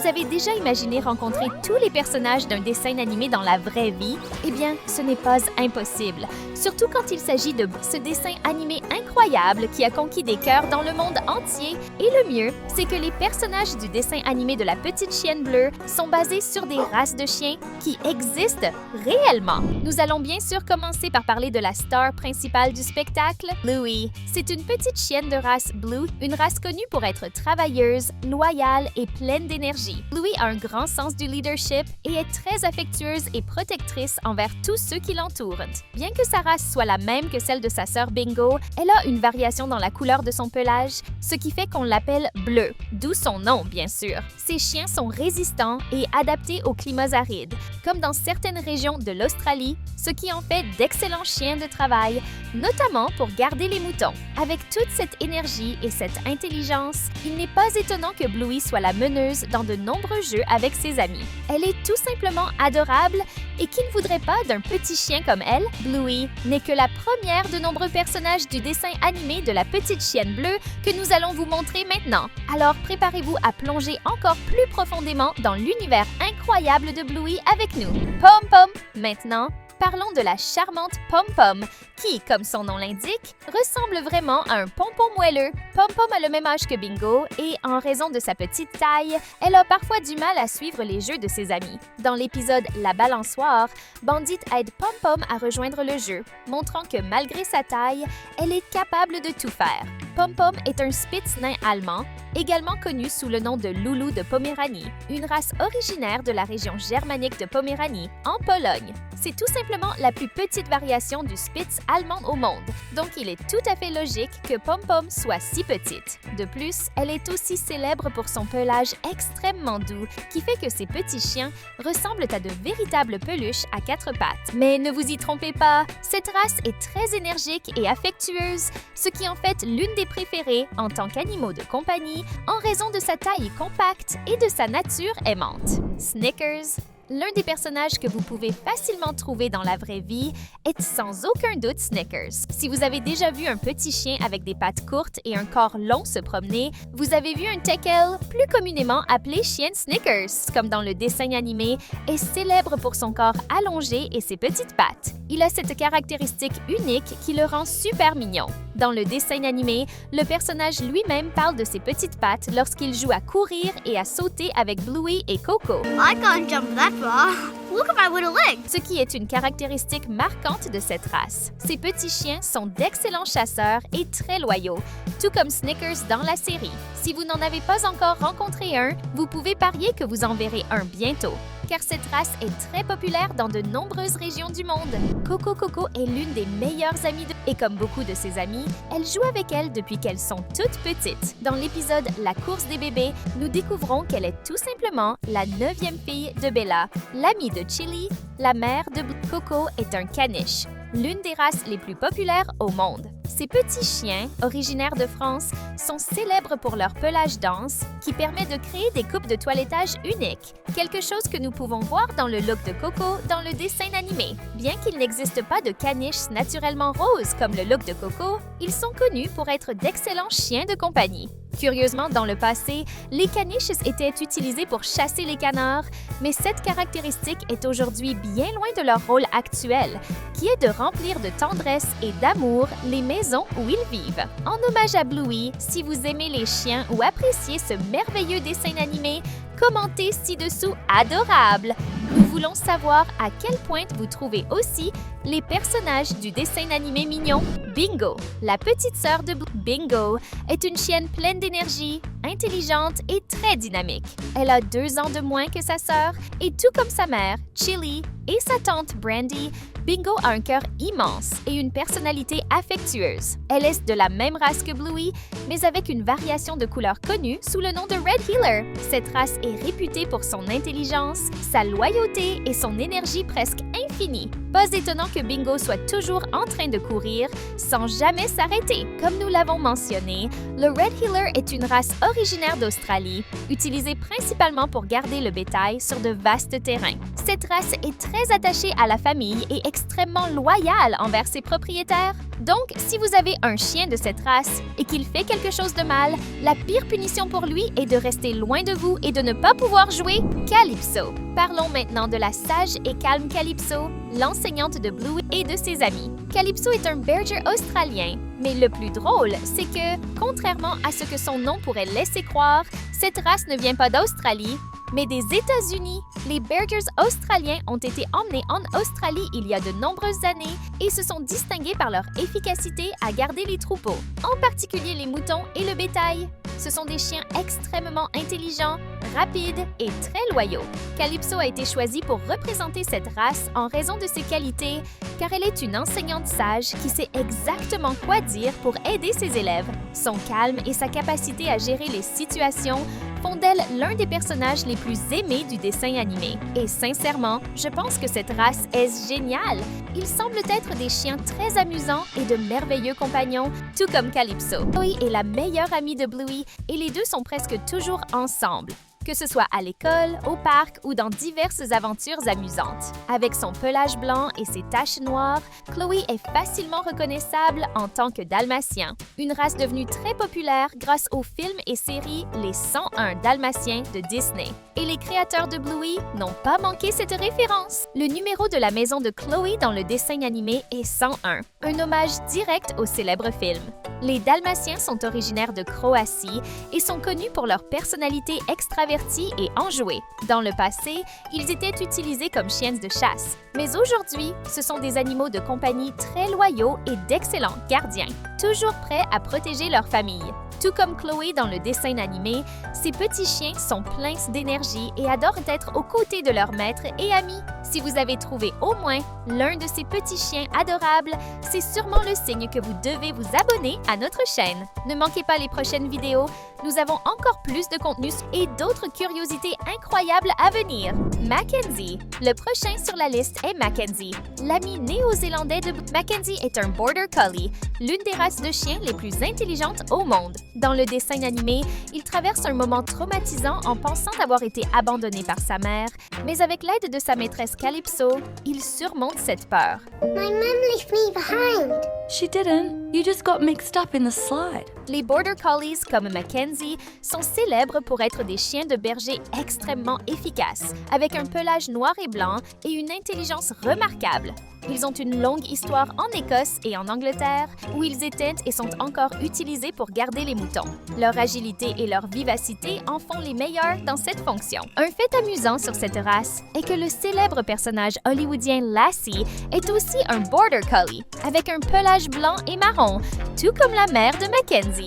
Vous avez déjà imaginé rencontrer tous les personnages d'un dessin animé dans la vraie vie? Eh bien, ce n'est pas impossible, surtout quand il s'agit de ce dessin animé incroyable qui a conquis des cœurs dans le monde entier. Et le mieux, c'est que les personnages du dessin animé de la petite chienne bleue sont basés sur des races de chiens qui existent réellement. Nous allons bien sûr commencer par parler de la star principale du spectacle, Bluey. C'est une petite chienne de race Blue, une race connue pour être travailleuse, loyale et pleine d'énergie. Bluey a un grand sens du leadership et est très affectueuse et protectrice envers tous ceux qui l'entourent. Bien que sa race soit la même que celle de sa sœur Bingo, elle a une variation dans la couleur de son pelage, ce qui fait qu'on l'appelle bleu, d'où son nom bien sûr. Ces chiens sont résistants et adaptés aux climats arides, comme dans certaines régions de l'Australie, ce qui en fait d'excellents chiens de travail, notamment pour garder les moutons. Avec toute cette énergie et cette intelligence, il n'est pas étonnant que Bluey soit la meneuse dans de nombreux jeux avec ses amis. Elle est tout simplement adorable et qui ne voudrait pas d'un petit chien comme elle? Bluey n'est que la première de nombreux personnages du dessin animé de la petite chienne bleue que nous allons vous montrer maintenant. Alors préparez-vous à plonger encore plus profondément dans l'univers incroyable de Bluey avec nous. Pom Pom! Maintenant, parlons de la charmante Pom Pom, qui, comme son nom l'indique, ressemble vraiment à un pompon moelleux. Pom Pom a le même âge que Bingo et, en raison de sa petite taille, elle a parfois du mal à suivre les jeux de ses amis. Dans l'épisode La balançoire, Bandit aide Pom Pom à rejoindre le jeu, montrant que malgré sa taille, elle est capable de tout faire. Pom Pom est un Spitz nain allemand, également connu sous le nom de Loulou de Poméranie, une race originaire de la région germanique de Poméranie, en Pologne. C'est tout simplement la plus petite variation du Spitz allemand au monde, donc il est tout à fait logique que Pom Pom soit si petite. De plus, elle est aussi célèbre pour son pelage extrêmement doux, qui fait que ses petits chiens ressemblent à de véritables peluches à quatre pattes. Mais ne vous y trompez pas, cette race est très énergique et affectueuse, ce qui en fait l'une des préférées en tant qu'animaux de compagnie en raison de sa taille compacte et de sa nature aimante. Snickers. L'un des personnages que vous pouvez facilement trouver dans la vraie vie est sans aucun doute Snickers. Si vous avez déjà vu un petit chien avec des pattes courtes et un corps long se promener, vous avez vu un teckel, plus communément appelé chienne Snickers, comme dans le dessin animé, est célèbre pour son corps allongé et ses petites pattes. Il a cette caractéristique unique qui le rend super mignon. Dans le dessin animé, le personnage lui-même parle de ses petites pattes lorsqu'il joue à courir et à sauter avec Bluey et Coco. I can't jump that far. Look at my little legs. Ce qui est une caractéristique marquante de cette race. Ces petits chiens sont d'excellents chasseurs et très loyaux, tout comme Snickers dans la série. Si vous n'en avez pas encore rencontré un, vous pouvez parier que vous en verrez un bientôt, car cette race est très populaire dans de nombreuses régions du monde. Coco est l'une des meilleures amies et comme beaucoup de ses amis, elle joue avec elle depuis qu'elles sont toutes petites. Dans l'épisode La course des bébés, nous découvrons qu'elle est tout simplement la 9e fille de Bella, l'amie de Chili. La mère de Coco est un caniche, l'une des races les plus populaires au monde. Ces petits chiens, originaires de France, sont célèbres pour leur pelage dense qui permet de créer des coupes de toilettage uniques, quelque chose que nous pouvons voir dans le look de Coco dans le dessin animé. Bien qu'il n'existe pas de caniches naturellement roses comme le look de Coco, ils sont connus pour être d'excellents chiens de compagnie. Curieusement, dans le passé, les caniches étaient utilisés pour chasser les canards, mais cette caractéristique est aujourd'hui bien loin de leur rôle actuel, qui est de remplir de tendresse et d'amour les maisons où ils vivent. En hommage à Bluey, si vous aimez les chiens ou appréciez ce merveilleux dessin animé, commentez ci-dessous « Adorable ». Nous voulons savoir à quel point vous trouvez aussi les personnages du dessin animé mignon Bingo. La petite sœur de Bingo est une chienne pleine d'énergie, intelligente et très dynamique. Elle a 2 ans de moins que sa sœur et tout comme sa mère, Chili, et sa tante Brandy, Bingo a un cœur immense et une personnalité affectueuse. Elle est de la même race que Bluey, mais avec une variation de couleur connue sous le nom de Red Heeler. Cette race est réputée pour son intelligence, sa loyauté et son énergie presque infinie. Pas étonnant que Bingo soit toujours en train de courir sans jamais s'arrêter. Comme nous l'avons mentionné, le Red Heeler est une race originaire d'Australie, utilisée principalement pour garder le bétail sur de vastes terrains. Cette race est très attachée à la famille et extrêmement loyale envers ses propriétaires. Donc, si vous avez un chien de cette race et qu'il fait quelque chose de mal, la pire punition pour lui est de rester loin de vous et de ne pas pouvoir jouer Calypso. Parlons maintenant de la sage et calme Calypso, l'enseignante de Bluey et de ses amis. Calypso est un berger australien, mais le plus drôle, c'est que, contrairement à ce que son nom pourrait laisser croire, cette race ne vient pas d'Australie, mais des États-Unis. Les bergers australiens ont été emmenés en Australie il y a de nombreuses années et se sont distingués par leur efficacité à garder les troupeaux, en particulier les moutons et le bétail. Ce sont des chiens extrêmement intelligents, rapides et très loyaux. Calypso a été choisie pour représenter cette race en raison de ses qualités, car elle est une enseignante sage qui sait exactement quoi dire pour aider ses élèves. Son calme et sa capacité à gérer les situations font d'elle l'un des personnages les plus aimés du dessin animé. Et sincèrement, je pense que cette race est géniale. Ils semblent être des chiens très amusants et de merveilleux compagnons, tout comme Calypso. Chloe est la meilleure amie de Bluey et les deux sont presque toujours ensemble, que ce soit à l'école, au parc ou dans diverses aventures amusantes. Avec son pelage blanc et ses taches noires, Chloe est facilement reconnaissable en tant que dalmatien, une race devenue très populaire grâce aux films et séries Les 101 Dalmatiens de Disney. Et les créateurs de Bluey n'ont pas manqué cette référence. Le numéro de la maison de Chloe dans le dessin animé est 101, un hommage direct au célèbre film. Les Dalmatiens sont originaires de Croatie et sont connus pour leur personnalité extravertie et enjouée. Dans le passé, ils étaient utilisés comme chiens de chasse. Mais aujourd'hui, ce sont des animaux de compagnie très loyaux et d'excellents gardiens, toujours prêts à protéger leur famille. Tout comme Chloe dans le dessin animé, ces petits chiens sont pleins d'énergie et adorent être aux côtés de leur maître et amis. Si vous avez trouvé au moins l'un de ces petits chiens adorables, c'est sûrement le signe que vous devez vous abonner à notre chaîne. Ne manquez pas les prochaines vidéos, nous avons encore plus de contenu et d'autres curiosités incroyables à venir. Mackenzie. Le prochain sur la liste est Mackenzie. L'ami néo-zélandais de Mackenzie est un Border Collie, l'une des races de chiens les plus intelligentes au monde. Dans le dessin animé, il traverse un moment traumatisant en pensant avoir été abandonné par sa mère, mais avec l'aide de sa maîtresse Calypso, il surmonte cette peur. My mum left me behind. She didn't. You just got mixed up in the slide. Les Border Collies, comme Mackenzie, sont célèbres pour être des chiens de berger extrêmement efficaces, avec un pelage noir et blanc et une intelligence remarquable. Ils ont une longue histoire en Écosse et en Angleterre, où ils étaient et sont encore utilisés pour garder les moutons. Leur agilité et leur vivacité en font les meilleurs dans cette fonction. Un fait amusant sur cette race est que le célèbre personnage hollywoodien Lassie est aussi un Border Collie, avec un pelage blanc et marron, tout comme la mère de Mackenzie.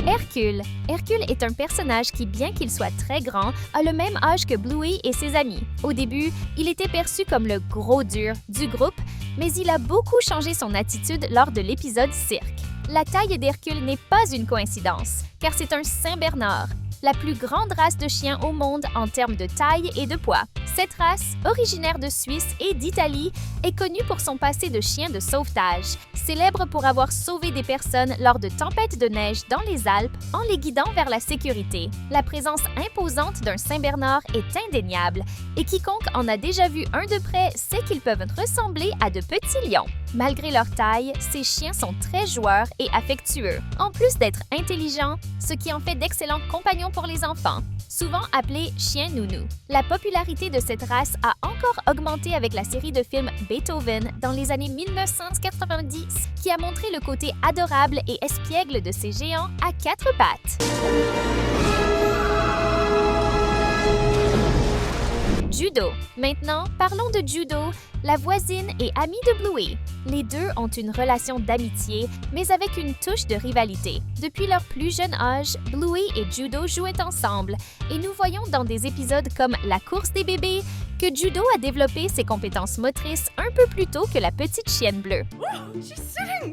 Hercule. Hercule est un personnage qui, bien qu'il soit très grand, a le même âge que Bluey et ses amis. Au début, il était perçu comme le gros dur du groupe, mais il a beaucoup changé son attitude lors de l'épisode Cirque. La taille d'Hercule n'est pas une coïncidence, car c'est un Saint-Bernard, la plus grande race de chiens au monde en termes de taille et de poids. Cette race, originaire de Suisse et d'Italie, est connue pour son passé de chien de sauvetage, célèbre pour avoir sauvé des personnes lors de tempêtes de neige dans les Alpes en les guidant vers la sécurité. La présence imposante d'un Saint-Bernard est indéniable et quiconque en a déjà vu un de près sait qu'ils peuvent ressembler à de petits lions. Malgré leur taille, ces chiens sont très joueurs et affectueux, en plus d'être intelligents, ce qui en fait d'excellents compagnons pour les enfants, souvent appelés chiens nounous. La popularité de cette race a encore augmenté avec la série de films Beethoven dans les années 1990, qui a montré le côté adorable et espiègle de ces géants à quatre pattes. Judo. Maintenant, parlons de Judo, la voisine et amie de Bluey. Les deux ont une relation d'amitié, mais avec une touche de rivalité. Depuis leur plus jeune âge, Bluey et Judo jouaient ensemble, et nous voyons dans des épisodes comme La course des bébés que Judo a développé ses compétences motrices un peu plus tôt que la petite chienne bleue. Oh,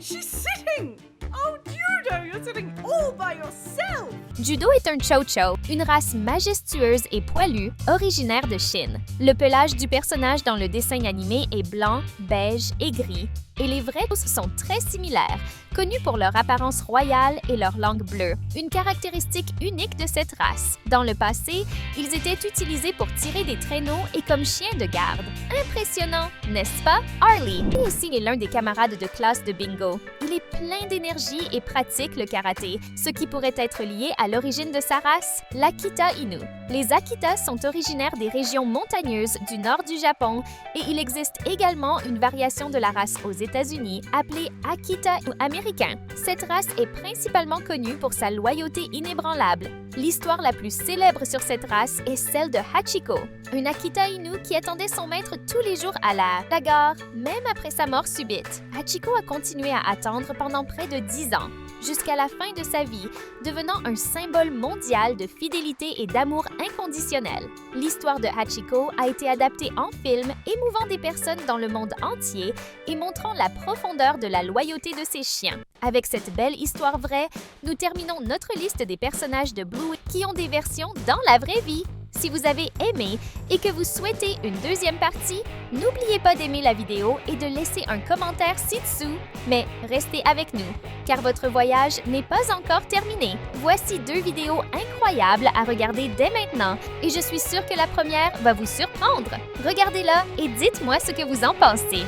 she's sitting! Oh, Judo, you're sitting all by yourself! Judo est un chow-chow, une race majestueuse et poilue, originaire de Chine. Le pelage du personnage dans le dessin animé est blanc, beige et gris, et les vrais sont très similaires, connus pour leur apparence royale et leur langue bleue, une caractéristique unique de cette race. Dans le passé, ils étaient utilisés pour tirer des traîneaux et comme chiens de garde. Impressionnant, n'est-ce pas? Harley, lui aussi est l'un des camarades de classe de Bingo. Il est plein d'énergie et pratique le karaté, ce qui pourrait être lié à l'origine de sa race, l'Akita Inu. Les Akita sont originaires des régions montagneuses du nord du Japon et il existe également une variation de la race aux États-Unis appelée Akita américain. Cette race est principalement connue pour sa loyauté inébranlable. L'histoire la plus célèbre sur cette race est celle de Hachiko, une Akita Inu qui attendait son maître tous les jours à la gare, même après sa mort subite. Hachiko a continué à attendre pendant près de 10 ans, jusqu'à la fin de sa vie, devenant un symbole mondial de fidélité et d'amour inconditionnel. L'histoire de Hachiko a été adaptée en film, émouvant des personnes dans le monde entier et montrant la profondeur de la loyauté de ses chiens. Avec cette belle histoire vraie, nous terminons notre liste des personnages de Blue qui ont des versions dans la vraie vie. Si vous avez aimé et que vous souhaitez une deuxième partie, n'oubliez pas d'aimer la vidéo et de laisser un commentaire ci-dessous. Mais restez avec nous, car votre voyage n'est pas encore terminé. Voici 2 vidéos incroyables à regarder dès maintenant et je suis sûre que la première va vous surprendre. Regardez-la et dites-moi ce que vous en pensez.